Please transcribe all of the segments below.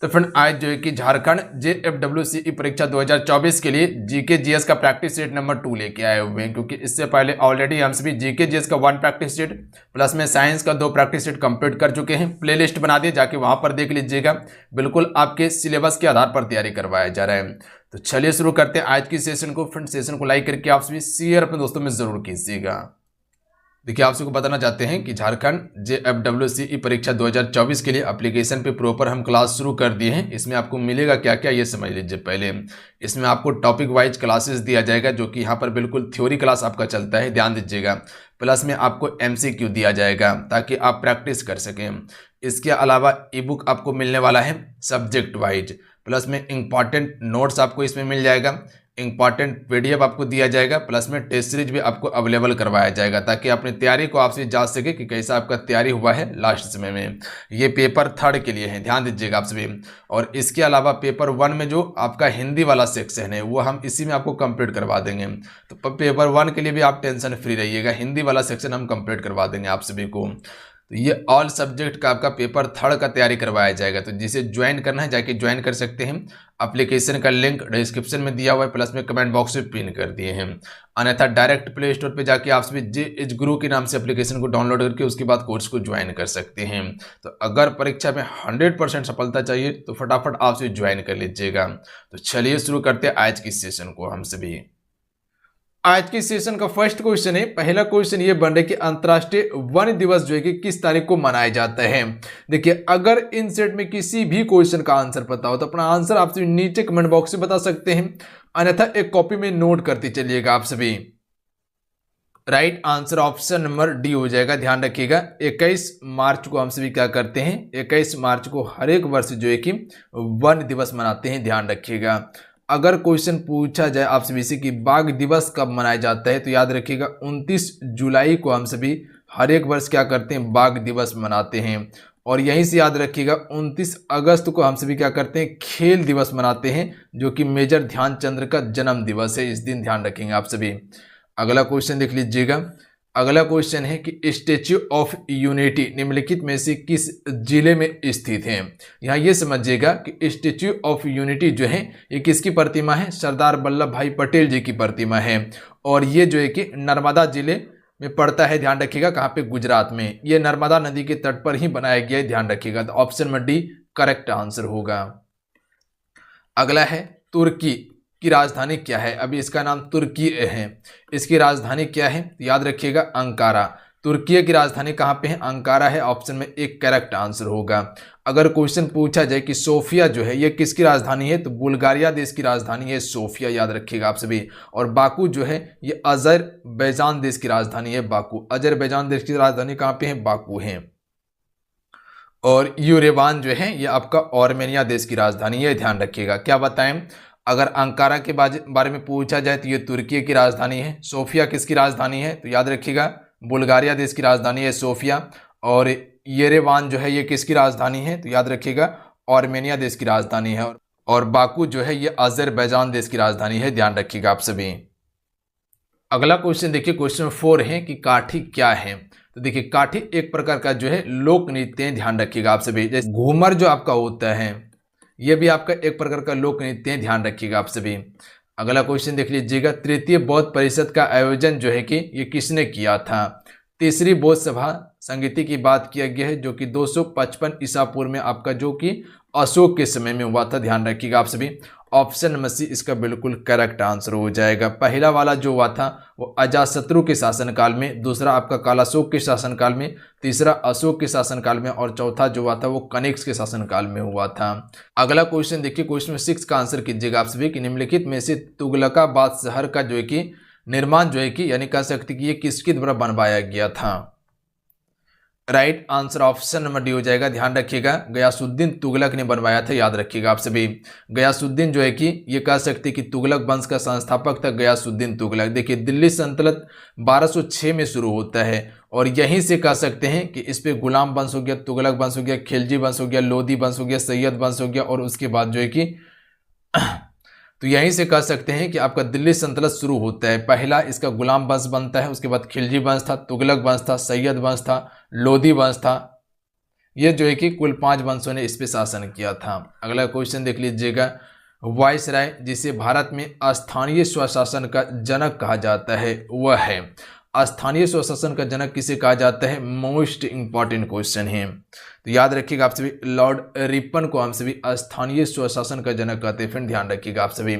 तो फ्रेंड आज जो है कि झारखंड JFWCE परीक्षा 2024 के लिए जीके जीएस का प्रैक्टिस सेट नंबर 2 लेके आए हुए हैं, क्योंकि इससे पहले ऑलरेडी हम सभी जीके जीएस का 1 प्रैक्टिस सेट प्लस में साइंस का 2 प्रैक्टिस सेट कंप्लीट कर चुके हैं। प्लेलिस्ट बना दिए, जाके वहां पर देख लीजिएगा। बिल्कुल आपके सिलेबस के आधार पर तैयारी करवाया जा रहा है। तो चलिए शुरू करते हैं आज की सेशन को। फ्रेंड सेशन को लाइक करके आप सभी शेयर अपने दोस्तों में जरूर कीजिएगा। देखिए, आप सबको बताना चाहते हैं कि झारखंड JFWCE परीक्षा 2024 के लिए एप्लीकेशन पे प्रॉपर हम क्लास शुरू कर दिए हैं। इसमें आपको मिलेगा क्या क्या ये समझ लीजिए। पहले इसमें आपको टॉपिक वाइज क्लासेस दिया जाएगा, जो कि यहाँ पर बिल्कुल थ्योरी क्लास आपका चलता है, ध्यान दीजिएगा। प्लस में आपको MCQ दिया जाएगा ताकि आप प्रैक्टिस कर सकें। इसके अलावा ई बुक आपको मिलने वाला है सब्जेक्ट वाइज। प्लस में इंपॉर्टेंट नोट्स आपको इसमें मिल जाएगा, इंपॉर्टेंट PDF आपको दिया जाएगा। प्लस में टेस्ट सीरीज भी आपको अवेलेबल करवाया जाएगा, ताकि अपनी तैयारी को आपसे जांच सके कि कैसा आपका तैयारी हुआ है लास्ट समय में। ये पेपर 3 के लिए है, ध्यान दीजिएगा आप सभी। और इसके अलावा पेपर 1 में जो आपका हिंदी वाला सेक्शन है वो हम इसी में आपको कंप्लीट करवा देंगे। तो पेपर 1 के लिए भी आप टेंशन फ्री रहिएगा, हिंदी वाला सेक्शन हम कंप्लीट करवा देंगे आप सभी को। तो ये ऑल सब्जेक्ट का आपका पेपर 3 का तैयारी करवाया जाएगा। तो जिसे ज्वाइन करना है जाके ज्वाइन कर सकते हैं। एप्लीकेशन का लिंक डिस्क्रिप्शन में दिया हुआ है, प्लस में कमेंट बॉक्स में पिन कर दिए हैं। अन्यथा डायरेक्ट प्ले स्टोर पे जाके आप सभी JH गुरु के नाम से एप्लीकेशन को डाउनलोड करके उसके बाद कोर्स को ज्वाइन कर सकते हैं। तो अगर परीक्षा में 100% सफलता चाहिए तो फटाफट आप सभी ज्वाइन कर लीजिएगा। तो चलिए शुरू करते हैं आज की सेशन को हम सभी। आज की सेशन का फर्स्ट क्वेश्चन है। पहला क्वेश्चन ये बन रहा है कि अंतर्राष्ट्रीय वन दिवस जो है कि किस तारीख को मनाया जाता है। देखिए, अगर इन सेट में किसी भी क्वेश्चन का आंसर पता हो तो अपना आंसर आप सभी नीचे कमेंट बॉक्स में बता सकते हैं, अन्यथा एक कॉपी में नोट करते चलिएगा आप सभी। Right answer option number D हो जाएगा, ध्यान रखिएगा। 21 मार्च को हम सभी क्या करते हैं, 21 मार्च को हर एक वर्ष जो है कि वन दिवस मनाते हैं, ध्यान रखिएगा। अगर क्वेश्चन पूछा जाए आप सभी से कि बाघ दिवस कब मनाया जाता है, तो याद रखिएगा 29 जुलाई को हम सभी हर एक वर्ष क्या करते हैं, बाघ दिवस मनाते हैं। और यहीं से याद रखिएगा 29 अगस्त को हम सभी क्या करते हैं, खेल दिवस मनाते हैं, जो कि मेजर ध्यानचंद्र का जन्म दिवस है। इस दिन ध्यान रखेंगे आप सभी। अगला क्वेश्चन देख लीजिएगा। अगला क्वेश्चन है कि स्टैच्यू ऑफ यूनिटी निम्नलिखित में से किस जिले में स्थित है। यहाँ ये समझिएगा कि स्टैच्यू ऑफ यूनिटी जो है ये किसकी प्रतिमा है, सरदार वल्लभ भाई पटेल जी की प्रतिमा है। और ये जो है कि नर्मदा जिले में पड़ता है, ध्यान रखिएगा। कहाँ पे, गुजरात में। ये नर्मदा नदी के तट पर ही बनाया गया है, ध्यान रखिएगा। तो option number D correct answer होगा। अगला है तुर्की की राजधानी क्या है। अभी इसका नाम तुर्की है, इसकी राजधानी क्या है, याद रखिएगा अंकारा। तुर्की की राजधानी कहाँ पे है, अंकारा है। ऑप्शन में एक करेक्ट आंसर होगा। अगर क्वेश्चन पूछा जाए कि सोफिया जो है ये किसकी राजधानी है, तो बुल्गारिया देश की राजधानी है सोफिया, याद रखिएगा आप सभी। और बाकू जो है ये अजरबैजान देश की राजधानी है, बाकू। अजरबैजान देश की राजधानी कहाँ पे है, बाकू है। और यूरेवान जो है ये आपका आर्मेनिया देश की राजधानी है, ध्यान रखिएगा। क्या बताएं, अगर अंकारा के बारे में पूछा जाए तो ये तुर्की की राजधानी है। सोफिया किसकी राजधानी है, तो याद रखिएगा बुल्गारिया देश की राजधानी है सोफिया। और येरेवान जो है ये किसकी राजधानी है, तो याद रखिएगा आर्मेनिया देश की राजधानी है। और बाकू जो है ये अजरबैजान देश की राजधानी है, ध्यान रखिएगा आप सभी। अगला क्वेश्चन देखिए, क्वेश्चन 4 है कि काठी क्या है। तो देखिए, काठी एक प्रकार का जो है लोक नृत्य है, ध्यान रखिएगा आप सभी। जैसे घूमर जो आपका होता है ये भी आपका एक प्रकार का लोक नृत्य है, ध्यान रखिएगा आप सभी। अगला क्वेश्चन देख लीजिएगा। तृतीय बौद्ध परिषद का आयोजन जो है कि ये किसने किया था। तीसरी बौद्ध सभा संगीति की बात किया गया है, जो कि 255 ईसा पूर्व में आपका जो कि अशोक के समय में हुआ था, ध्यान रखिएगा आप सभी। ऑप्शन नंबर सी इसका बिल्कुल करेक्ट आंसर हो जाएगा। पहला वाला जो हुआ था वो अजातशत्रु के शासनकाल में, दूसरा आपका कालाशोक के शासनकाल में, तीसरा अशोक के शासनकाल में, और चौथा जो हुआ था वो कनिष्क के शासनकाल में हुआ था। अगला क्वेश्चन देखिए, क्वेश्चन 6 का आंसर कीजिएगा आप सभी कि निम्नलिखित में से तुगलकाबाद शहर का जो है कि निर्माण जो है कि यानी कह सकते कि ये किसके द्वारा बनवाया गया था। Right answer option number D हो जाएगा, ध्यान रखिएगा गयासुद्दीन तुगलक ने बनवाया था, याद रखिएगा आप सभी। गयासुद्दीन जो है कि ये कह सकते कि तुगलक वंश का संस्थापक था गयासुद्दीन तुगलक। देखिए, दिल्ली सल्तनत 1206 में शुरू होता है और यहीं से कह सकते हैं कि इस पे गुलाम वंश हो गया, तुगलक वंश हो गया, खिलजी वंश हो गया, लोधी वंश हो गया, सैयद वंश हो गया, और उसके बाद जो है कि तो यहीं से कह सकते हैं कि आपका दिल्ली सल्तनत शुरू होता है। पहला इसका गुलाम वंश बनता है, उसके बाद खिलजी वंश था, तुगलक वंश था, सैयद वंश था, लोधी वंश था, ये जो है कि कुल 5 वंशों ने इस पे शासन किया था। अगला क्वेश्चन देख लीजिएगा, वायसराय जिसे भारत में स्थानीय स्वशासन का जनक कहा जाता है वह है। स्थानीय स्वशासन का जनक किसे कहा जाता है, मोस्ट इंपॉर्टेंट क्वेश्चन है। तो याद रखिएगा आप सभी, लॉर्ड रिपन को हम सभी स्थानीय स्वशासन का जनक कहते हैं। फिर ध्यान रखिएगा आप सभी,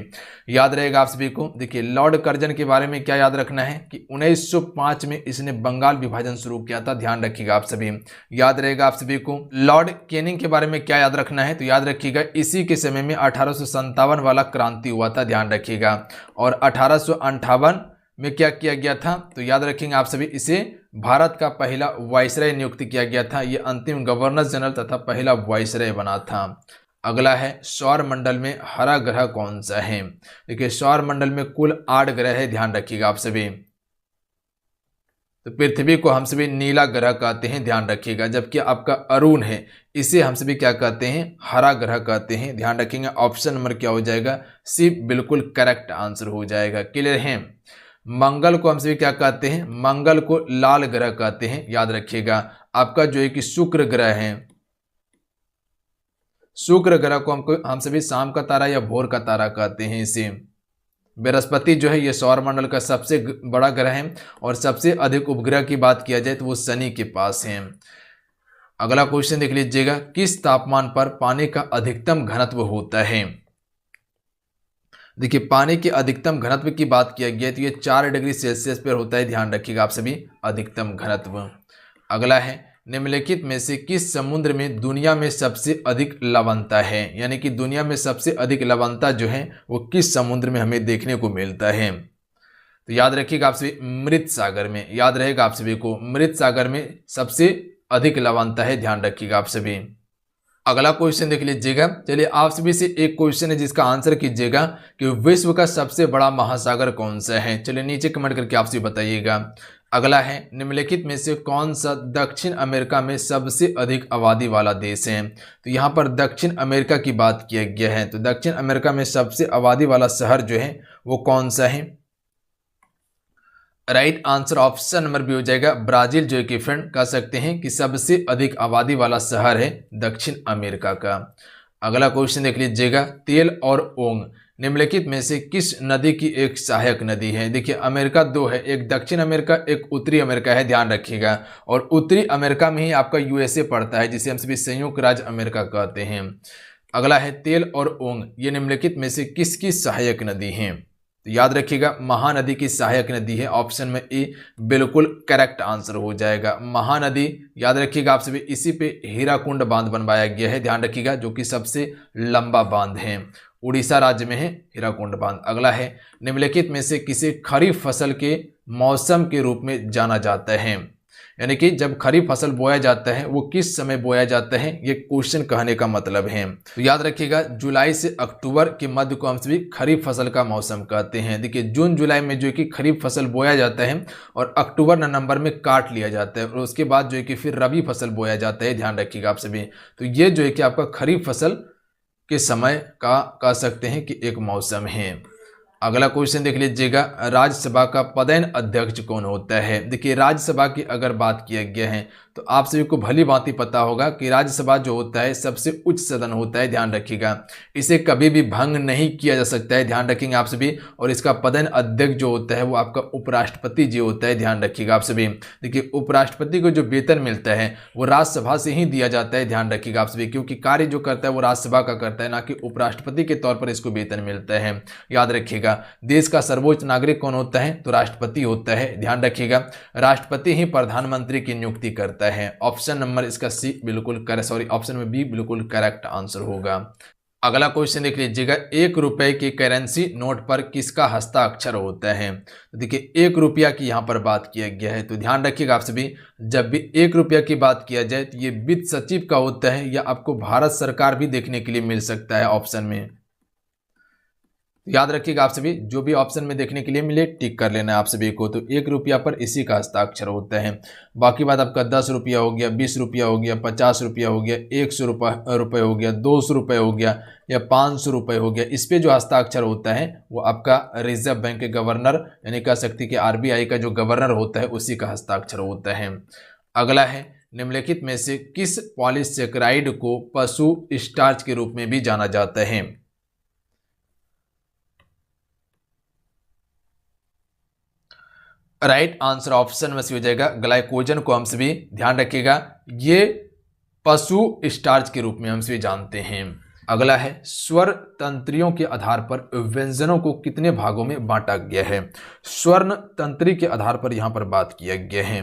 याद रहेगा आप सभी को। देखिए लॉर्ड कर्जन के बारे में क्या याद रखना है कि 1905 में इसने बंगाल विभाजन शुरू किया था। ध्यान रखिएगा आप सभी, याद रहेगा आप सभी को। लॉर्ड कैनिंग के बारे में क्या याद रखना है, तो याद रखिएगा इसी के समय में 1857 वाला क्रांति हुआ था। ध्यान रखिएगा, और 1858 में क्या किया गया था, तो याद रखेंगे आप सभी, इसे भारत का पहला वायसराय नियुक्त किया गया था। ये अंतिम गवर्नर जनरल तथा पहला वायसराय बना था। अगला है, सौर मंडल में हरा ग्रह कौन सा है। देखिए सौर मंडल में कुल 8 ग्रह है। ध्यान रखिएगा आप सभी। तो पृथ्वी को हम सभी नीला ग्रह कहते हैं। ध्यान रखिएगा, जबकि आपका अरुण है इसे हम सभी क्या कहते हैं, हरा ग्रह कहते हैं। ध्यान रखेंगे, ऑप्शन नंबर क्या हो जाएगा, सी बिल्कुल करेक्ट आंसर हो जाएगा। क्लियर है। मंगल को हम सभी क्या कहते हैं, मंगल को लाल ग्रह कहते हैं। याद रखिएगा, आपका जो है कि शुक्र ग्रह है, शुक्र ग्रह को हम सभी शाम का तारा या भोर का तारा कहते हैं इसे। बृहस्पति जो है ये सौरमंडल का सबसे बड़ा ग्रह है, और सबसे अधिक उपग्रह की बात किया जाए तो वो शनि के पास है। अगला क्वेश्चन देख लीजिएगा, किस तापमान पर पानी का अधिकतम घनत्व होता है। देखिए पानी के अधिकतम घनत्व की बात किया गया तो ये 4 डिग्री सेल्सियस पर होता है। ध्यान रखिएगा आप सभी, अधिकतम घनत्व। अगला है, निम्नलिखित में से किस समुद्र में दुनिया में सबसे अधिक लवणता है, यानी कि दुनिया में सबसे अधिक लवणता जो है वो किस समुद्र में हमें देखने को मिलता है। तो याद रखिएगा आप सभी, मृत सागर में। याद रहेगा आप सभी को, मृत सागर में सबसे अधिक लवणता है। ध्यान रखिएगा आप सभी। अगला क्वेश्चन देख लीजिएगा। चलिए आप सभी से एक क्वेश्चन है जिसका आंसर कीजिएगा कि विश्व का सबसे बड़ा महासागर कौन सा है। चलिए नीचे कमेंट करके आप सभी बताइएगा। अगला है, निम्नलिखित में से कौन सा दक्षिण अमेरिका में सबसे अधिक आबादी वाला देश है। तो यहाँ पर दक्षिण अमेरिका की बात किया गया है। तो दक्षिण अमेरिका में सबसे आबादी वाला शहर जो है वो कौन सा है। Right answer option number B हो जाएगा, ब्राजील, जो कि फ्रेंड कह सकते हैं कि सबसे अधिक आबादी वाला शहर है दक्षिण अमेरिका का। अगला क्वेश्चन देख लीजिएगा, तेल और ओंग निम्नलिखित में से किस नदी की एक सहायक नदी है। देखिए अमेरिका 2 है, एक दक्षिण अमेरिका एक उत्तरी अमेरिका है। ध्यान रखिएगा, और उत्तरी अमेरिका में ही आपका यूएसए पड़ता है, जिसे हम सभी संयुक्त राज्य अमेरिका कहते हैं। अगला है, तेल और ओंग ये निम्नलिखित में से किसकी सहायक नदी है। तो याद रखिएगा महानदी की सहायक नदी है। ऑप्शन में ए बिल्कुल करेक्ट आंसर हो जाएगा, महानदी। याद रखिएगा आप सभी, इसी पे हीराकुंड बांध बनवाया गया है। ध्यान रखिएगा, जो कि सबसे लंबा बांध है, उड़ीसा राज्य में है हीराकुंड बांध। अगला है, निम्नलिखित में से किसे खरीफ फसल के मौसम के रूप में जाना जाता है, यानी कि जब खरीफ फसल बोया जाता है वो किस समय बोया जाता है, ये क्वेश्चन कहने का मतलब है। तो याद रखिएगा, जुलाई से अक्टूबर के मध्य को हम सभी खरीफ फसल का मौसम कहते हैं। देखिए जून जुलाई में जो कि खरीफ फसल बोया जाता है, और अक्टूबर नवंबर में काट लिया जाता है, और उसके बाद जो है कि फिर रबी फसल बोया जाता है। ध्यान रखिएगा आप सभी। तो ये जो है कि आपका खरीफ फसल के समय का कह सकते हैं कि एक मौसम है। अगला क्वेश्चन देख लीजिएगा, राज्यसभा का पदेन अध्यक्ष कौन होता है। देखिए राज्यसभा की अगर बात किया गया है तो आप सभी को भली भांति पता होगा कि राज्यसभा जो होता है सबसे उच्च सदन होता है। ध्यान रखिएगा, इसे कभी भी भंग नहीं किया जा सकता है। ध्यान रखेंगे आप सभी। और इसका पदेन अध्यक्ष जो होता है वो आपका उपराष्ट्रपति जी होता है। ध्यान रखिएगा आप सभी। देखिए उपराष्ट्रपति को जो वेतन मिलता है वो राज्यसभा से ही दिया जाता है। ध्यान रखिएगा आप सभी, क्योंकि कार्य जो करता है वो राज्यसभा का करता है, ना कि उपराष्ट्रपति के तौर पर इसको वेतन मिलता है। याद रखिएगा, देश का सर्वोच्च नागरिक कौन होता है, तो राष्ट्रपति होता है। ध्यान रखिएगा, राष्ट्रपति ही प्रधानमंत्री की नियुक्ति करता है। ऑप्शन नंबर इसका सी बिल्कुल करेक्ट, ऑप्शन में बी बिल्कुल करेक्ट आंसर होगा। अगला क्वेश्चन देख लीजिएगा, 1 रुपए की करेंसी नोट पर किसका हस्ताक्षर होता है। तो देखिए 1 रुपया की यहाँ पर बात किया गया है। तो ध्यान रखिएगा आप सभी, जब भी 1 रुपया की बात किया जाए तो ये वित्त सचिव का होता है, या आपको भारत सरकार भी देखने के लिए मिल सकता है ऑप्शन में। याद रखिएगा आप सभी, जो भी ऑप्शन में देखने के लिए मिले टिक कर लेना है आप सभी को। तो 1 रुपया पर इसी का हस्ताक्षर होता है। बाकी बात आपका 10 रुपया हो गया, 20 रुपया हो गया, 50 रुपया हो गया, 100 रुपये हो गया, 200 रुपये हो गया, या 500 रुपये हो गया, इस पे जो हस्ताक्षर होता है वो आपका रिजर्व बैंक के गवर्नर, यानी कह सकते हैं कि RBI का जो गवर्नर होता है उसी का हस्ताक्षर होता है। अगला है, निम्नलिखित में से किस पॉलीसेकेराइड को पशु स्टार्च के रूप में भी जाना जाता है? राइट आंसर ऑप्शन में से हो जाएगा ग्लाइकोजन को हम सभी ध्यान रखिएगा ये पशु स्टार्च के रूप में हम सभी जानते हैं। अगला है स्वर तंत्रियों के आधार पर व्यंजनों को कितने भागों में बांटा गया है? स्वर्ण तंत्री के आधार पर यहां पर बात किया गया है,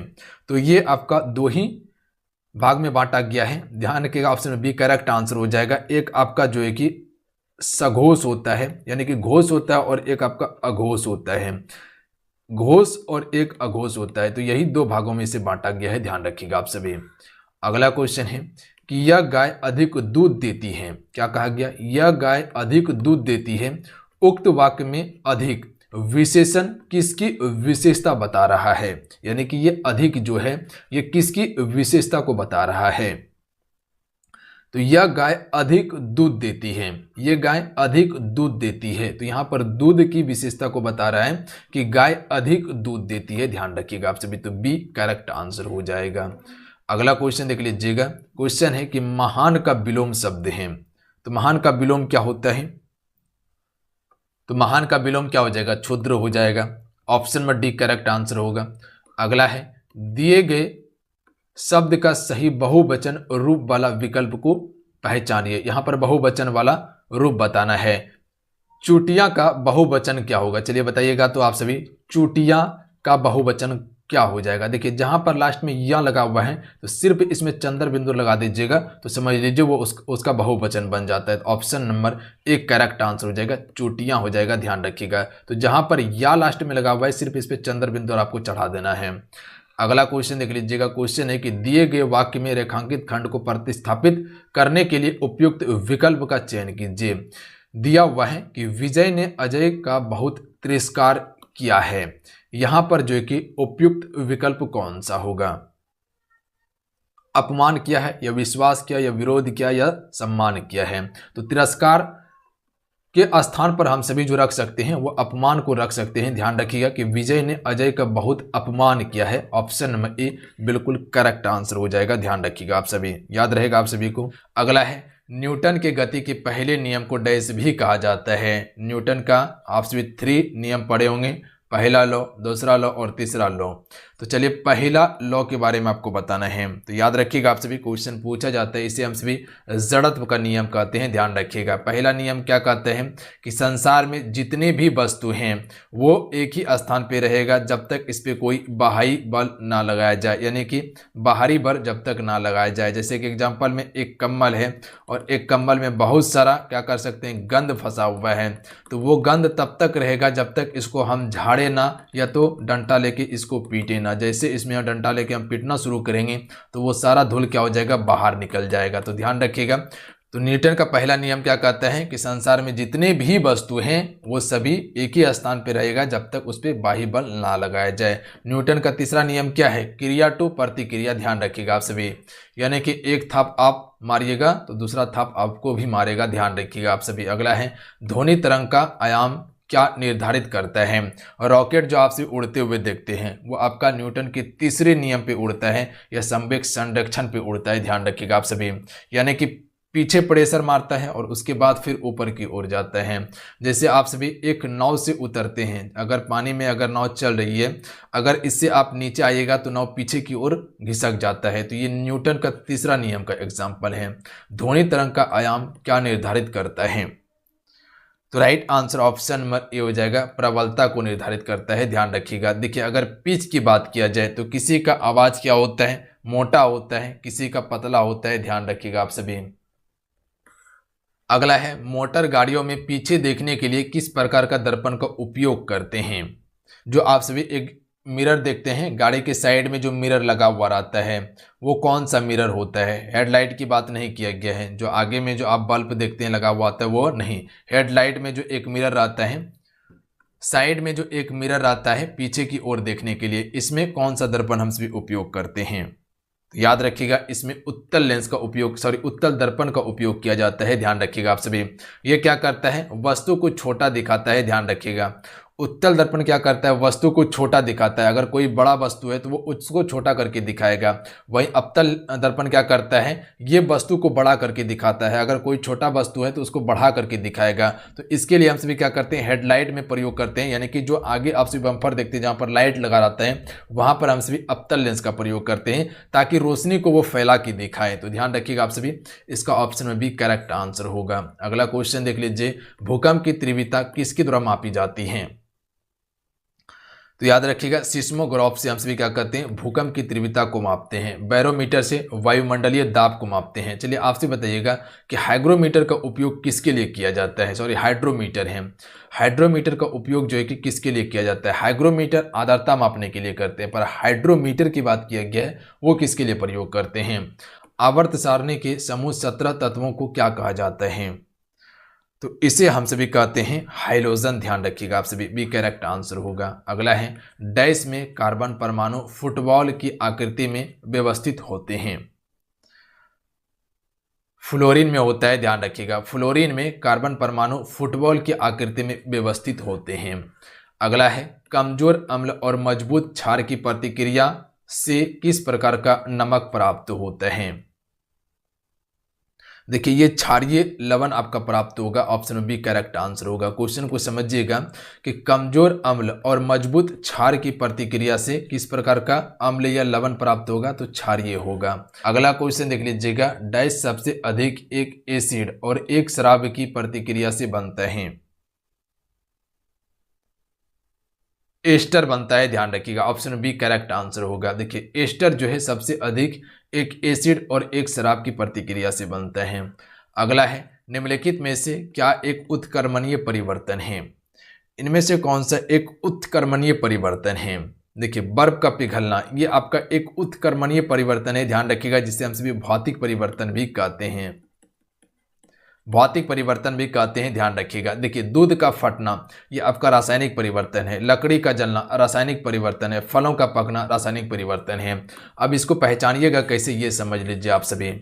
तो ये आपका दो ही भाग में बांटा गया है। ध्यान रखिएगा ऑप्शन में बी करेक्ट आंसर हो जाएगा। एक आपका जो है कि सघोष होता है यानी कि घोष होता है और एक आपका अघोष होता है, घोष और एक अघोष होता है, तो यही दो भागों में इसे बांटा गया है, ध्यान रखिएगा आप सभी। अगला क्वेश्चन है कि यह गाय अधिक दूध देती है, क्या कहा गया? यह गाय अधिक दूध देती है। उक्त वाक्य में अधिक विशेषण किसकी विशेषता बता रहा है? यानी कि ये अधिक जो है ये किसकी विशेषता को बता रहा है? तो यह गाय अधिक दूध देती है, यह गाय अधिक दूध देती है, तो यहां पर दूध की विशेषता को बता रहा है कि गाय अधिक दूध देती है, ध्यान रखिएगा आप सभी, तो बी करेक्ट आंसर हो जाएगा। अगला क्वेश्चन देख लीजिएगा। क्वेश्चन है कि महान का विलोम शब्द है, तो महान का विलोम क्या होता है? तो महान का विलोम क्या हो जाएगा? क्षुद्र हो जाएगा। ऑप्शन में डी करेक्ट आंसर होगा। अगला है दिए गए शब्द का सही बहुवचन रूप वाला विकल्प को पहचानिए। यहां पर बहुवचन वाला रूप बताना है। चूटियां का बहुवचन क्या होगा? चलिए बताइएगा तो आप सभी, चूटियां का बहुवचन क्या हो जाएगा? देखिए जहां पर लास्ट में या लगा हुआ है तो सिर्फ इसमें चंद्र बिंदु लगा दीजिएगा तो समझ लीजिए वो उसका बहुवचन बन जाता है। तो ऑप्शन नंबर एक करेक्ट आंसर हो जाएगा, चूटियां हो जाएगा, ध्यान रखिएगा। तो जहां पर या लास्ट में लगा हुआ है सिर्फ इस पर चंद्र बिंदु और आपको चढ़ा देना है। अगला क्वेश्चन देख लीजिएगा। क्वेश्चन है कि दिए गए वाक्य में रेखांकित खंड को प्रतिस्थापित करने के लिए उपयुक्त विकल्प का चयन कीजिए। दिया हुआ है कि विजय ने अजय का बहुत तिरस्कार किया है, यहां पर जो है कि उपयुक्त विकल्प कौन सा होगा? अपमान किया है या विश्वास किया या विरोध किया या सम्मान किया है? तो तिरस्कार के स्थान पर हम सभी जो रख सकते हैं वो अपमान को रख सकते हैं। ध्यान रखिएगा कि विजय ने अजय का बहुत अपमान किया है। ऑप्शन नंबर ए बिल्कुल करेक्ट आंसर हो जाएगा, ध्यान रखिएगा आप सभी, याद रहेगा आप सभी को। अगला है न्यूटन के गति के पहले नियम को डैश भी कहा जाता है। न्यूटन का आप सभी 3 नियम पढ़े होंगे, पहला लॉ, दूसरा लॉ और तीसरा लॉ। तो चलिए पहला लॉ के बारे में आपको बताना है, तो याद रखिएगा आप सभी, क्वेश्चन पूछा जाता है, इसे हम सभी जड़त्व का नियम कहते हैं, ध्यान रखिएगा। पहला नियम क्या कहते हैं कि संसार में जितने भी वस्तु हैं वो एक ही स्थान पे रहेगा जब तक इस पर कोई बाहरी बल ना लगाया जाए, यानी कि बाहरी बल जब तक ना लगाया जाए। जैसे कि एग्जाम्पल में एक कम्बल है और एक कम्बल में बहुत सारा क्या कर सकते हैं, गंध फंसा हुआ है, तो वो गंध तब तक रहेगा जब तक इसको हम झाड़े ना या तो डंडा लेके इसको पीटे ना। जैसे इसमें डंडा लेके हम पीटना शुरू करेंगे तो वो सारा धूल क्या हो जाएगा, बाहर निकल जाएगा। तो ध्यान रखिएगा। तो न्यूटन का पहला नियम क्या कहता है कि संसार में जितने भी वस्तु हैं वो सभी एक ही स्थान पर रहेगा जब तक उस पर बाह्य बल ना लगाया जाए। न्यूटन का तीसरा नियम क्या है, क्रिया टू प्रतिक्रिया, ध्यान रखिएगा आप सभी, यानी कि एक थाप आप मारिएगा तो दूसरा थाप आपको भी मारेगा, ध्यान रखिएगा आप सभी। अगला है ध्वनि तरंग का आयाम क्या निर्धारित करता है? रॉकेट जो आपसे उड़ते हुए देखते हैं वो आपका न्यूटन के तीसरे नियम पे उड़ता है या संवेग संरक्षण पे उड़ता है, ध्यान रखिएगा आप सभी, यानी कि पीछे प्रेशर मारता है और उसके बाद फिर ऊपर की ओर जाता है। जैसे आप सभी एक नाव से उतरते हैं, अगर पानी में अगर नाव चल रही है, अगर इससे आप नीचे आइएगा तो नाव पीछे की ओर घिसक जाता है। तो ये न्यूटन का तीसरा नियम का एग्जाम्पल है। ध्वनि तरंग का आयाम क्या निर्धारित करता है? तो right answer option number A हो जाएगा, प्रबलता को निर्धारित करता है, ध्यान रखिएगा। देखिए अगर पिच की बात किया जाए तो किसी का आवाज क्या होता है, मोटा होता है, किसी का पतला होता है, ध्यान रखिएगा आप सभी। अगला है मोटर गाड़ियों में पीछे देखने के लिए किस प्रकार का दर्पण का उपयोग करते हैं? जो आप सभी एक मिरर देखते हैं, गाड़ी के साइड में जो मिरर लगा हुआ रहता है वो कौन सा मिरर होता है? हेडलाइट की बात नहीं किया गया है, जो आगे में जो आप बल्ब देखते हैं लगा हुआ आता है वो नहीं, हेडलाइट में जो एक मिरर रहता है, साइड में जो एक मिरर रहता है पीछे की ओर देखने के लिए, इसमें कौन सा दर्पण हम सभी उपयोग करते हैं? तो याद रखिएगा इसमें उत्तल लेंस का उपयोग, उत्तल दर्पण का उपयोग किया जाता है, ध्यान रखिएगा आप सभी। ये क्या करता है, वस्तु को छोटा दिखाता है, ध्यान रखिएगा, उत्तल दर्पण क्या करता है, वस्तु को छोटा दिखाता है। अगर कोई बड़ा वस्तु है तो वो उसको छोटा करके दिखाएगा। वहीं अवतल दर्पण क्या करता है, ये वस्तु को बड़ा करके दिखाता है। अगर कोई छोटा वस्तु है तो उसको बढ़ा करके दिखाएगा। तो इसके लिए हम सभी क्या करते हैं, हेडलाइट में प्रयोग करते हैं, यानी कि जो आगे आप सभी बम्पर देखते हैं जहां पर लाइट लगा रहता है वहां पर हम सभी अवतल लेंस का प्रयोग करते हैं ताकि रोशनी को वो फैला के दिखाए। तो ध्यान रखिएगा आप सभी, इसका ऑप्शन में भी करेक्ट आंसर होगा। अगला क्वेश्चन देख लीजिए, भूकंप की तीव्रता किसके द्वारा मापी जाती है। तो याद रखिएगा, सिस्मोग्राफ से हम सभी क्या करते हैं, भूकंप की तीव्रता को मापते हैं। बैरोमीटर से वायुमंडलीय दाब को मापते हैं। चलिए आपसे बताइएगा कि हाइग्रोमीटर का उपयोग किसके लिए किया जाता है। सॉरी, हाइड्रोमीटर है। हाइड्रोमीटर का उपयोग जो है कि किसके लिए किया जाता है। हाइग्रोमीटर आर्द्रता मापने के लिए करते हैं, पर हाइड्रोमीटर की बात किया गया है वो किसके लिए प्रयोग करते हैं। आवर्त सारणी के समूह 17 तत्वों को क्या कहा जाता है। तो इसे हम सभी कहते हैं हाइलोजन। ध्यान रखिएगा आप सभी, भी करेक्ट आंसर होगा। अगला है, डैश में कार्बन परमाणु फुटबॉल की आकृति में व्यवस्थित होते हैं। फ्लोरीन में होता है। ध्यान रखिएगा, फ्लोरीन में कार्बन परमाणु फुटबॉल की आकृति में व्यवस्थित होते हैं। अगला है, कमजोर अम्ल और मजबूत क्षार की प्रतिक्रिया से किस प्रकार का नमक प्राप्त होता है। देखिए, ये क्षारीय लवण आपका प्राप्त होगा। ऑप्शन में भी करेक्ट आंसर होगा। क्वेश्चन को समझिएगा कि कमजोर अम्ल और मजबूत क्षार की प्रतिक्रिया से किस प्रकार का अम्ल या लवण प्राप्त होगा, तो क्षारीय होगा। अगला क्वेश्चन देख लीजिएगा, डैश सबसे अधिक एक एसिड और एक शराब की प्रतिक्रिया से बनता है। एस्टर बनता है। ध्यान रखिएगा, ऑप्शन बी करेक्ट आंसर होगा। देखिए, एस्टर जो है सबसे अधिक एक एसिड और एक शराब की प्रतिक्रिया से बनता है। अगला है, निम्नलिखित में से क्या एक उत्क्रमणीय परिवर्तन है। इनमें से कौन सा एक उत्क्रमणीय परिवर्तन है। देखिए, बर्फ का पिघलना ये आपका एक उत्क्रमणीय परिवर्तन है। ध्यान रखिएगा, जिसे हम सभी भौतिक परिवर्तन भी कहते हैं। भौतिक परिवर्तन भी कहते हैं। ध्यान रखिएगा। देखिए, दूध का फटना ये आपका रासायनिक परिवर्तन है। लकड़ी का जलना रासायनिक परिवर्तन है। फलों का पकना रासायनिक परिवर्तन है। अब इसको पहचानिएगा कैसे, ये समझ लीजिए आप सभी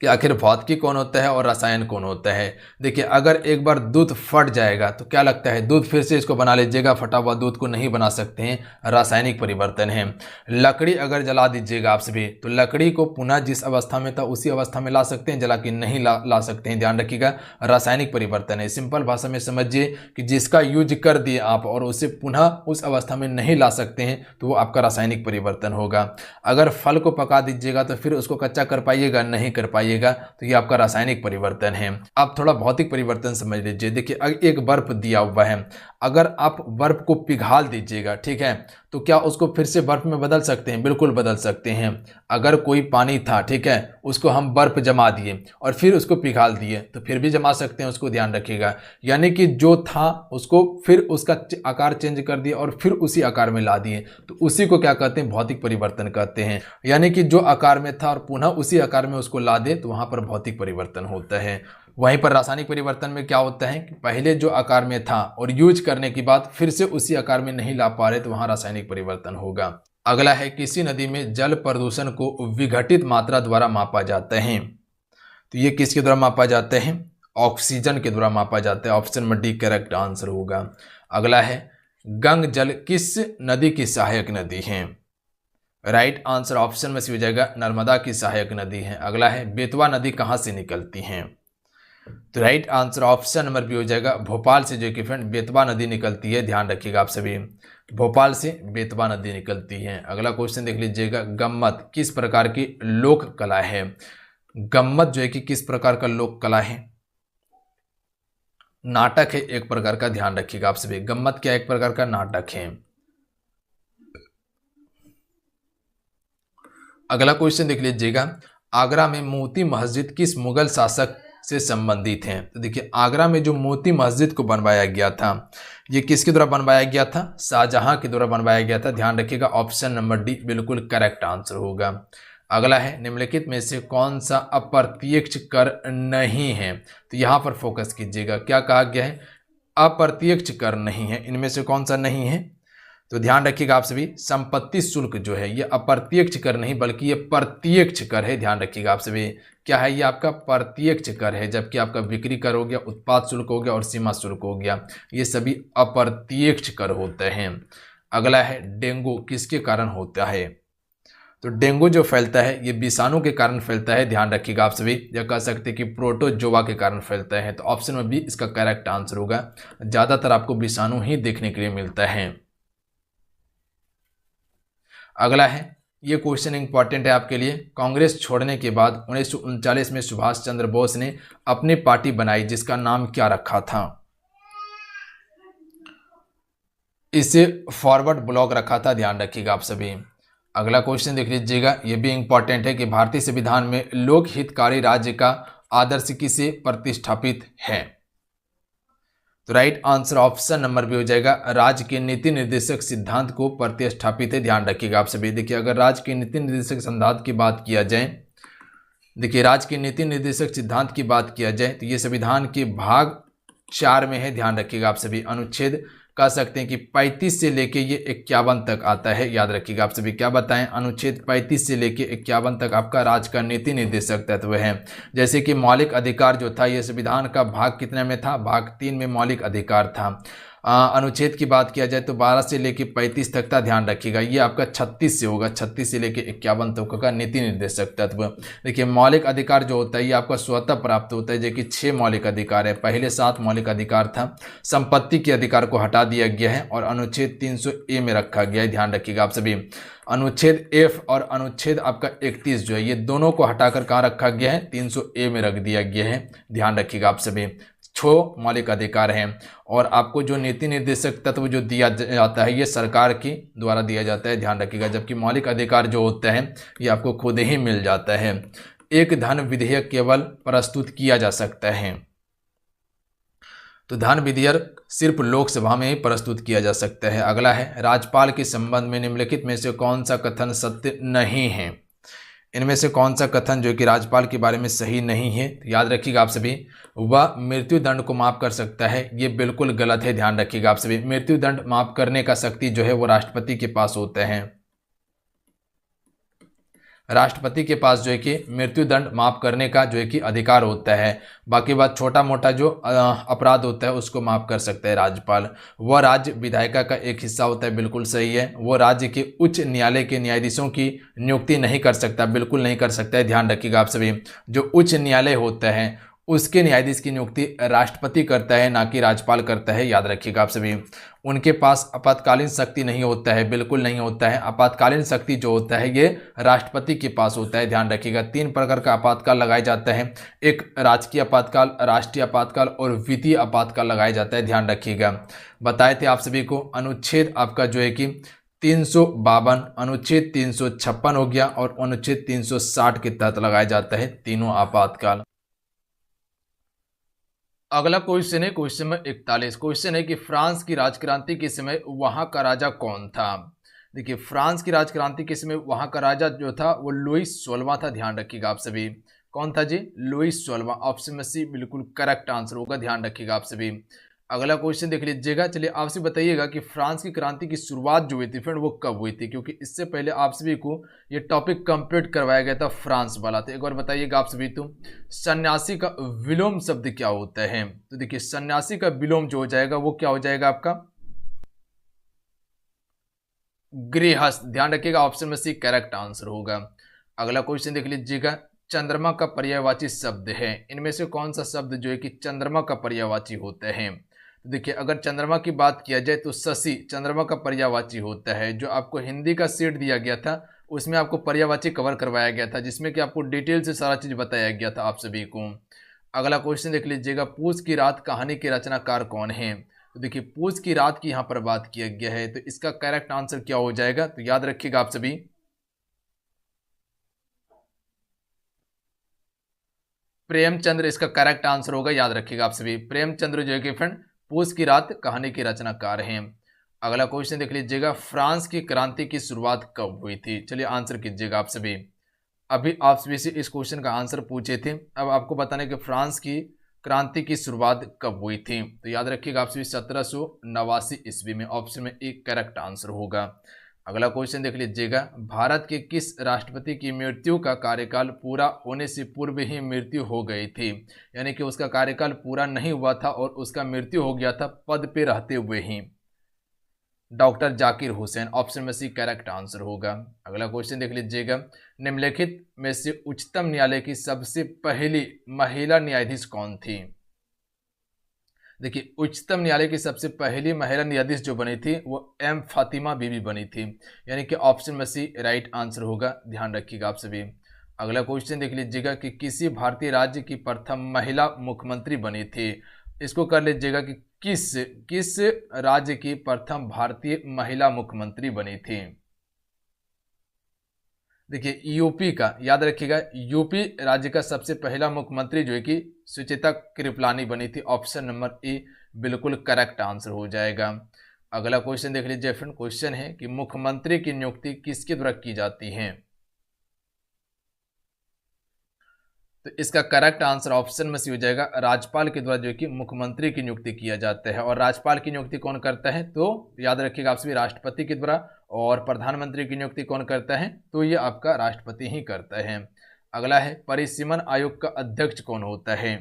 कि आखिर भौतिकी कौन होता है और रसायन कौन होता है। देखिए, अगर एक बार दूध फट जाएगा तो क्या लगता है, दूध फिर से इसको बना लीजिएगा, फटा हुआ दूध को नहीं बना सकते हैं, रासायनिक परिवर्तन है। लकड़ी अगर जला दीजिएगा आप सभी तो लकड़ी को पुनः जिस अवस्था में था उसी अवस्था में ला सकते हैं, जला के नहीं ला सकते हैं। ध्यान रखिएगा, रासायनिक परिवर्तन है। सिंपल भाषा में समझिए कि जिसका यूज कर दिए आप और उसे पुनः उस अवस्था में नहीं ला सकते हैं तो वो आपका रासायनिक परिवर्तन होगा। अगर फल को पका दीजिएगा तो फिर उसको कच्चा कर पाइएगा, नहीं कर पाइएगा, तो ये आपका रासायनिक परिवर्तन है। अब थोड़ा भौतिक परिवर्तन समझ लीजिए। देखिए, एक बर्फ दिया हुआ है, अगर आप बर्फ को पिघाल दीजिएगा, ठीक है, तो क्या उसको फिर से बर्फ में बदल सकते हैं, बिल्कुल बदल सकते हैं। अगर कोई पानी था, ठीक है, उसको हम बर्फ जमा दिए और फिर उसको पिघाल दिए तो फिर भी जमा सकते हैं उसको। ध्यान रखिएगा, यानी कि जो था उसको फिर उसका आकार चेंज कर दिया और फिर उसी आकार में ला दिए, तो उसी को क्या कहते हैं, भौतिक परिवर्तन कहते हैं। यानी कि जो आकार में था और पुनः उसी आकार में उसको ला दे तो वहां पर भौतिक परिवर्तन होता है। वहीं पर रासायनिक परिवर्तन में क्या होता है कि पहले जो आकार में था और यूज करने के बाद फिर से उसी आकार में नहीं ला पा रहे तो वहां रासायनिक परिवर्तन होगा। अगला है, किसी नदी में जल प्रदूषण को विघटित मात्रा द्वारा मापा जाता है। तो ये किसके द्वारा मापा जाता है, ऑक्सीजन के द्वारा मापा जाता है। ऑप्शन में डी करेक्ट आंसर होगा। अगला है, गंगा जल किस नदी की सहायक नदी है। राइट आंसर ऑप्शन में से हो जाएगा नर्मदा की सहायक नदी है। अगला है, बेतवा नदी कहाँ से निकलती है। तो right answer option number B हो जाएगा, भोपाल से जो कि फ्रेंड बेतवा नदी निकलती है। ध्यान रखिएगा आप सभी, भोपाल से बेतवा नदी निकलती है। अगला क्वेश्चन देख लीजिएगा, गम्मत किस प्रकार की लोक कला है। गम्मत जो है कि किस प्रकार का लोक कला है, नाटक है एक प्रकार का। ध्यान रखिएगा आप सभी, गम्मत क्या एक प्रकार का नाटक है। अगला क्वेश्चन देख लीजिएगा, आगरा में मोती मस्जिद किस मुगल शासक से संबंधित हैं। तो देखिए, आगरा में जो मोती मस्जिद को बनवाया गया था ये किसके द्वारा बनवाया गया था, शाहजहां के द्वारा बनवाया गया था। ध्यान रखिएगा, ऑप्शन नंबर डी बिल्कुल करेक्ट आंसर होगा। अगला है, निम्नलिखित में से कौन सा अप्रत्यक्ष कर नहीं है। तो यहां पर फोकस कीजिएगा, क्या कहा गया है, अप्रत्यक्ष कर नहीं है। इनमें से कौन सा नहीं है, तो ध्यान रखिएगा आप सभी, संपत्ति शुल्क जो है ये अप्रत्यक्ष कर नहीं बल्कि ये प्रत्यक्ष कर है। ध्यान रखिएगा आप सभी, क्या है ये आपका प्रत्यक्ष कर है, जबकि आपका बिक्री कर हो गया, उत्पाद शुल्क हो गया और सीमा शुल्क हो गया, ये सभी अप्रत्यक्ष कर होते हैं। अगला है डेंगू किसके कारण होता है? तो डेंगू जो फैलता है ये विषाणु के कारण फैलता है। ध्यान रखिएगा आप सभी, या कह सकते हैं कि प्रोटोजोआ के कारण फैलता है। तो ऑप्शन में बी इसका करेक्ट आंसर होगा। ज्यादातर आपको विषाणु ही देखने के लिए मिलता है। अगला है, ये क्वेश्चन इंपॉर्टेंट है आपके लिए। कांग्रेस छोड़ने के बाद 1939 में सुभाष चंद्र बोस ने अपनी पार्टी बनाई जिसका नाम क्या रखा था? इसे फॉरवर्ड ब्लॉक रखा था। ध्यान रखिएगा आप सभी। अगला क्वेश्चन देख लीजिएगा, यह भी इंपॉर्टेंट है कि भारतीय संविधान में लोक हितकारी राज्य का आदर्श किसे प्रतिष्ठापित है? तो right answer option number B हो जाएगा, राज्य के नीति निर्देशक सिद्धांत को प्रतिष्ठापित है। ध्यान रखिएगा आप सभी। देखिए अगर राज्य के नीति निर्देशक सिद्धांत की बात किया जाए, देखिए राज्य के नीति निर्देशक सिद्धांत की बात किया जाए तो ये संविधान के भाग 4 में है। ध्यान रखिएगा आप सभी। अनुच्छेद कह सकते हैं कि 35 से लेके ये 51 तक आता है। याद रखिएगा आप सभी, क्या बताएं, अनुच्छेद 35 से लेके 51 तक आपका राज्य का नीति निर्देशक तत्व है। जैसे कि मौलिक अधिकार जो था ये संविधान का भाग कितने में था? भाग 3 में मौलिक अधिकार था। अनुच्छेद की बात किया जाए तो 12 से लेके 35 तक था। ध्यान रखिएगा ये आपका 36 से होगा, 36 से लेके 51 तक का नीति निर्देशक तत्व। देखिए मौलिक अधिकार जो होता है ये आपका स्वतः प्राप्त होता है, जो कि 6 मौलिक अधिकार है। पहले 7 मौलिक अधिकार था, संपत्ति के अधिकार को हटा दिया गया है और अनुच्छेद 300A में रखा गया है। ध्यान रखिएगा आप सभी। अनुच्छेद F और अनुच्छेद आपका 31 जो है ये दोनों को हटाकर कहाँ रखा गया है? 300A में रख दिया गया है। ध्यान रखिएगा आप सभी। 6 मौलिक अधिकार हैं और आपको जो नीति निर्देशक तत्व जो दिया जाता है ये सरकार के द्वारा दिया जाता है। ध्यान रखिएगा, जबकि मौलिक अधिकार जो होता है ये आपको खुद ही मिल जाता है। एक धन विधेयक केवल प्रस्तुत किया जा सकता है, तो धन विधेयक सिर्फ लोकसभा में ही प्रस्तुत किया जा सकता है। अगला है, राज्यपाल के संबंध में निम्नलिखित में से कौन सा कथन सत्य नहीं है? इनमें से कौन सा कथन जो कि राज्यपाल के बारे में सही नहीं है? याद रखिएगा आप सभी, वह मृत्यु दंड को माफ कर सकता है, ये बिल्कुल गलत है। ध्यान रखिएगा आप सभी, मृत्यु दंड माफ करने का शक्ति जो है वो राष्ट्रपति के पास होता है। राष्ट्रपति के पास जो है कि मृत्यु दंड माफ करने का जो है कि अधिकार होता है। बाकी बात छोटा मोटा जो अपराध होता है उसको माफ कर सकता है राज्यपाल। वह राज्य विधायिका का एक हिस्सा होता है, बिल्कुल सही है। वो राज्य के उच्च न्यायालय के न्यायाधीशों की नियुक्ति नहीं कर सकता, बिल्कुल नहीं कर सकता है। ध्यान रखिएगा आप सभी, जो उच्च न्यायालय होता है उसके न्यायाधीश की नियुक्ति राष्ट्रपति करता है, ना कि राज्यपाल करता है। याद रखिएगा आप सभी। उनके पास आपातकालीन शक्ति नहीं होता है, बिल्कुल नहीं होता है। आपातकालीन शक्ति जो होता है ये राष्ट्रपति के पास होता है। ध्यान रखिएगा, 3 प्रकार का आपातकाल लगाया जाता है। एक राजकीय आपातकाल, राष्ट्रीय आपातकाल और वित्तीय आपातकाल लगाया जाता है। ध्यान रखिएगा, बताए थे आप सभी को। अनुच्छेद आपका जो है कि 352, अनुच्छेद 356 हो गया और अनुच्छेद 360 के तहत लगाया जाता है तीनों आपातकाल। अगला क्वेश्चन है क्वेश्चन नंबर 41। क्वेश्चन है कि फ्रांस की राजक्रांति के समय वहां का राजा कौन था? देखिए फ्रांस की राजक्रांति के समय वहां का राजा जो था वो लुईस 16वां था। ध्यान रखिएगा आप सभी, कौन था जी? लुईस 16वां। ऑप्शन में सी बिल्कुल करेक्ट आंसर होगा। ध्यान रखिएगा आप सभी। अगला क्वेश्चन देख लीजिएगा। चलिए आपसे बताइएगा कि फ्रांस की क्रांति की शुरुआत जो हुई थी फ्रेंड वो कब हुई थी, क्योंकि इससे पहले आप सभी को ये टॉपिक कंप्लीट करवाया गया था फ्रांस वाला। तो एक बार बताइएगा आप सभी, तो सन्यासी का विलोम शब्द क्या होता है? तो देखिए सन्यासी का विलोम जो हो जाएगा वो क्या हो जाएगा आपका? गृहस्थ। ध्यान रखिएगा, ऑप्शन में सी करेक्ट आंसर होगा। अगला क्वेश्चन देख लीजिएगा। चंद्रमा का पर्यायवाची शब्द है, इनमें से कौन सा शब्द जो है कि चंद्रमा का पर्यायवाची होता है? तो देखिए अगर चंद्रमा की बात किया जाए तो शशि चंद्रमा का पर्यायवाची होता है। जो आपको हिंदी का सेट दिया गया था उसमें आपको पर्यायवाची कवर करवाया गया था, जिसमें कि आपको डिटेल से सारा चीज बताया गया था आप सभी को। अगला क्वेश्चन देख लीजिएगा। पूस की रात कहानी के रचनाकार कौन है? तो देखिए पूस की रात की यहाँ पर बात किया गया है, तो इसका करेक्ट आंसर क्या हो जाएगा? तो याद रखिएगा आप सभी, प्रेमचंद्र इसका करेक्ट आंसर होगा। याद रखिएगा आप सभी, प्रेमचंद्र जो है कि फ्रेंड पूस की रात कहानी के रचनाकार हैं। अगला क्वेश्चन देख लीजिएगा। फ्रांस की क्रांति की शुरुआत कब हुई थी? चलिए आंसर कीजिएगा आप सभी। अभी आप सभी से इस क्वेश्चन का आंसर पूछे थे, अब आपको बताने कि फ्रांस की क्रांति की शुरुआत कब हुई थी? तो याद रखिएगा आप सभी 1789 ईस्वी में। ऑप्शन में ए करेक्ट आंसर होगा। अगला क्वेश्चन देख लीजिएगा, भारत के किस राष्ट्रपति की मृत्यु का कार्यकाल पूरा होने से पूर्व ही मृत्यु हो गई थी? यानी कि उसका कार्यकाल पूरा नहीं हुआ था और उसका मृत्यु हो गया था पद पे रहते हुए ही। डॉक्टर जाकिर हुसैन। ऑप्शन में सी करेक्ट आंसर होगा। अगला क्वेश्चन देख लीजिएगा, निम्नलिखित में से उच्चतम न्यायालय की सबसे पहली महिला न्यायाधीश कौन थी? देखिए, उच्चतम न्यायालय की सबसे पहली महिला न्यायाधीश जो बनी थी वो एम फातिमा बीबी बनी थी। यानी कि ऑप्शन में सी राइट आंसर होगा, ध्यान रखिएगा आप सभी। अगला क्वेश्चन देख लीजिएगा कि किसी भारतीय राज्य की प्रथम महिला मुख्यमंत्री बनी थी। इसको कर लीजिएगा कि किस राज्य की प्रथम भारतीय महिला मुख्यमंत्री बनी थी? देखिए, यूपी का, याद रखिएगा, यूपी राज्य का सबसे पहला मुख्यमंत्री जो है कि सुचेता कृपलानी बनी थी। ऑप्शन नंबर ए बिल्कुल करेक्ट आंसर हो जाएगा। अगला क्वेश्चन देख लीजिए फ्रेंड। क्वेश्चन है कि मुख्यमंत्री की नियुक्ति किसके द्वारा की जाती है? तो इसका करेक्ट आंसर ऑप्शन में से हो जाएगा, राज्यपाल के द्वारा जो है कि मुख्यमंत्री की नियुक्ति किया जाता है। और राज्यपाल की नियुक्ति कौन करता है? तो याद रखिएगा आप सभी, राष्ट्रपति के द्वारा। और प्रधानमंत्री की नियुक्ति कौन करता है? तो ये आपका राष्ट्रपति ही करता है। अगला है, परिसीमन आयोग का अध्यक्ष कौन होता है?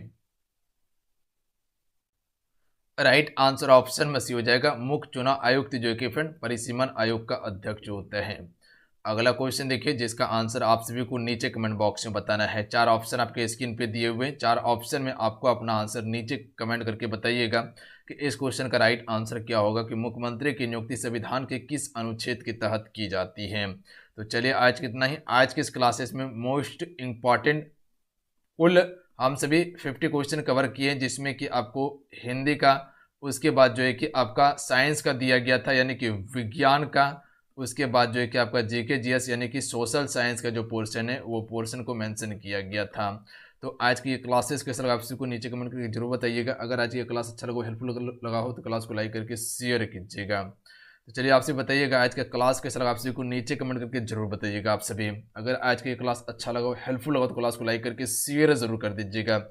राइट आंसर ऑप्शन में से हो जाएगा, मुख्य चुनाव आयुक्त जो है कि फ्रेंड परिसीमन आयोग का अध्यक्ष होता है। अगला क्वेश्चन देखिए, जिसका आंसर आप सभी को नीचे कमेंट बॉक्स में बताना है। 4 ऑप्शन आपके स्क्रीन पे दिए हुए हैं। 4 ऑप्शन में आपको अपना आंसर नीचे कमेंट करके बताइएगा कि इस क्वेश्चन का राइट आंसर क्या होगा कि मुख्यमंत्री की नियुक्ति संविधान के किस अनुच्छेद के तहत की जाती है। तो चलिए, आज कितना ही। आज के इस क्लासेस में मोस्ट इम्पॉर्टेंट कुल हम सभी 50 क्वेश्चन कवर किए हैं, जिसमें कि आपको हिंदी का, उसके बाद जो है कि आपका साइंस का दिया गया था यानी कि विज्ञान का, उसके बाद जो है कि आपका जीके जीएस यानी कि सोशल साइंस का जो पोर्शन है वो पोर्शन को मेंशन किया गया था। तो आज की ये क्लासेस कैसा लगा आप सबको नीचे कमेंट करके जरूर बताइएगा। अगर आज की क्लास अच्छा लगा, हेल्पफुल लगा हो तो क्लास को लाइक करके शेयर कीजिएगा। तो चलिए, आपसे बताइएगा आज का क्लास कैसा लगा आप सभी को नीचे कमेंट करके जरूर बताइएगा आप सभी। अगर आज की क्लास अच्छा लगा, हेल्पफुल लगा तो क्लास को लाइक करके शेयर जरूर कर दीजिएगा।